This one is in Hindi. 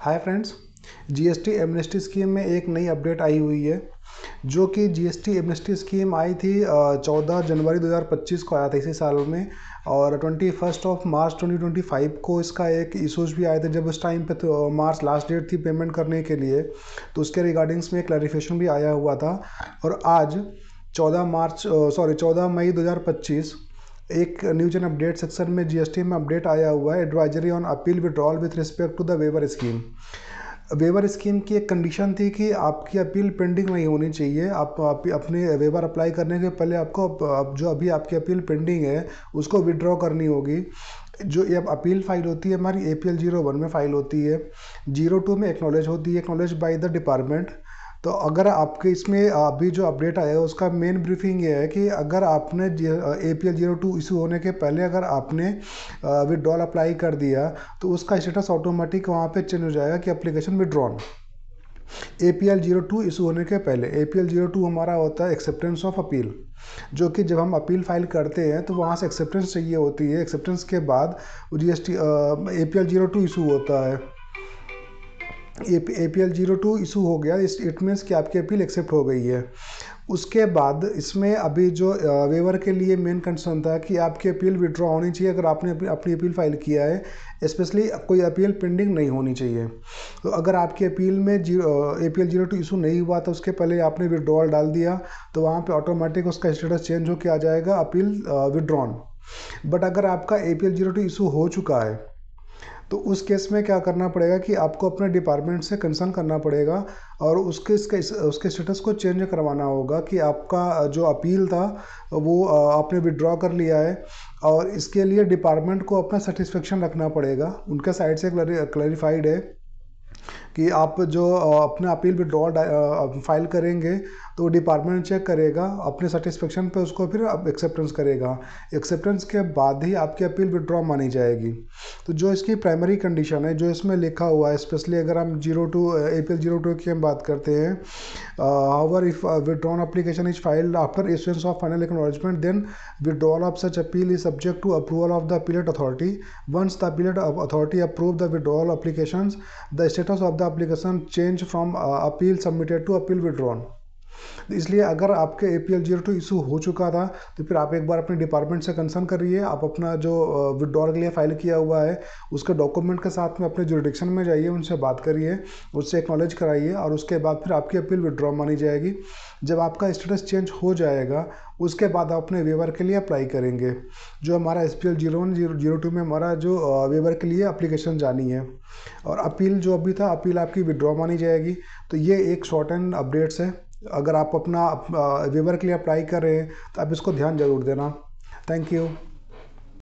Hi friends, GST amnesty scheme में एक नई अपडेट आई हुई है। जो कि जीएसटी एमनेस्टी स्कीम आई थी 14 जनवरी 2025 को आया था इसी साल में। और 21 मार्च 2025 को इसका एक इशूज भी आए थे। जब उस टाइम पे तो मार्च लास्ट डेट थी पेमेंट करने के लिए, तो उसके रिगार्डिंग्स में क्लैरिफिकेशन भी आया हुआ था। और आज 14 मई 2025 एक न्यूज एंड अपडेट सेक्शन में जीएसटी में अपडेट आया हुआ है। Advisory on appeal withdrawal with respect to the waiver scheme. Waiver scheme की एक कंडीशन थी कि आपकी अपील पेंडिंग नहीं होनी चाहिए। आप अपने वेवर अप्लाई करने के पहले आपको जो अभी आपकी अपील पेंडिंग है उसको विड्रॉ करनी होगी। जो ये अपील फाइल होती है हमारी APL 01 में फाइल होती है, 02 में एक्नॉलेज होती है, एक्नॉलेज बाय द डिपार्टमेंट। तो अगर आपके इसमें अभी जो अपडेट आया है उसका मेन ब्रीफिंग ये है कि अगर आपने APL 02 इशू होने के पहले अगर आपने विड्रॉल अप्लाई कर दिया तो उसका स्टेटस ऑटोमेटिक वहाँ पे चेंज हो जाएगा कि एप्लीकेशन विड्रॉन। APL 02 इशू होने के पहले APL 02 हमारा होता है एक्सेप्टेंस ऑफ अपील, जो कि जब हम अपील फाइल करते हैं तो वहाँ से एक्सेप्टेंस चाहिए होती है। एक्सेप्टेंस के बाद GST APL 02 इशू होता है। APL 02 इशू हो गया, इट मीन्स कि आपकी अपील एक्सेप्ट हो गई है। उसके बाद इसमें अभी जो वेवर के लिए मेन कंसर्न था कि आपकी अपील विड्रॉ होनी चाहिए अगर आपने अपनी अपील फाइल किया है, स्पेशली कोई अपील पेंडिंग नहीं होनी चाहिए। तो अगर आपकी अपील में APL 02 इशू नहीं हुआ तो उसके पहले आपने विड्रॉल डाल दिया तो वहाँ पे ऑटोमेटिक उसका स्टेटस चेंज होकर आ जाएगा अपील विड्रॉन। बट अगर आपका APL 02 इशू हो चुका है तो उस केस में क्या करना पड़ेगा कि आपको अपने डिपार्टमेंट से कंसर्न करना पड़ेगा और उसके स्टेटस को चेंज करवाना होगा कि आपका जो अपील था वो आपने विड्रॉ कर लिया है। और इसके लिए डिपार्टमेंट को अपना सेटिस्फेक्शन रखना पड़ेगा, उनके साइड से क्लैरिफाइड है कि आप जो अपना अपील विड्रॉल फाइल करेंगे तो डिपार्टमेंट चेक करेगा अपने सेटिस्फेक्शन पे, उसको फिर एक्सेप्टेंस करेगा। एक्सेप्टेंस के बाद ही आपकी अपील विड्रॉ मानी जाएगी। तो जो इसकी प्राइमरी कंडीशन है जो इसमें लिखा हुआ है, स्पेशली अगर हम APL 02 की हम बात करते हैं, however if withdrawn application is filed after issuance of final acknowledgement then withdrawal of such appeal is subject to approval of the appellate authority. Once the appellate authority approve the withdrawal applications, the status of the application change from appeal submitted to appeal withdrawn. इसलिए अगर आपके APL 02 इशू हो चुका था तो फिर आप एक बार अपने डिपार्टमेंट से कंसर्न करिए। आप अपना जो विड्रॉल के लिए फाइल किया हुआ है उसके डॉक्यूमेंट के साथ में अपने जुरिडिक्शन में जाइए, उनसे बात करिए, उससे एक्नॉलेज कराइए और उसके बाद फिर आपकी अपील विड्रॉ मानी जाएगी। जब आपका स्टेटस चेंज हो जाएगा उसके बाद आप अपने वेवर के लिए अप्लाई करेंगे। जो हमारा APL 0102 में हमारा जो वेवर के लिए एप्लीकेशन जानी है और अपील जो अभी था अपील आपकी विड्रॉ मानी जाएगी। तो ये एक शॉर्ट एंड अपडेट्स है। अगर आप अपना वेवर के लिए अप्लाई कर रहे हैं तो आप इसको ध्यान जरूर देना। Thank you.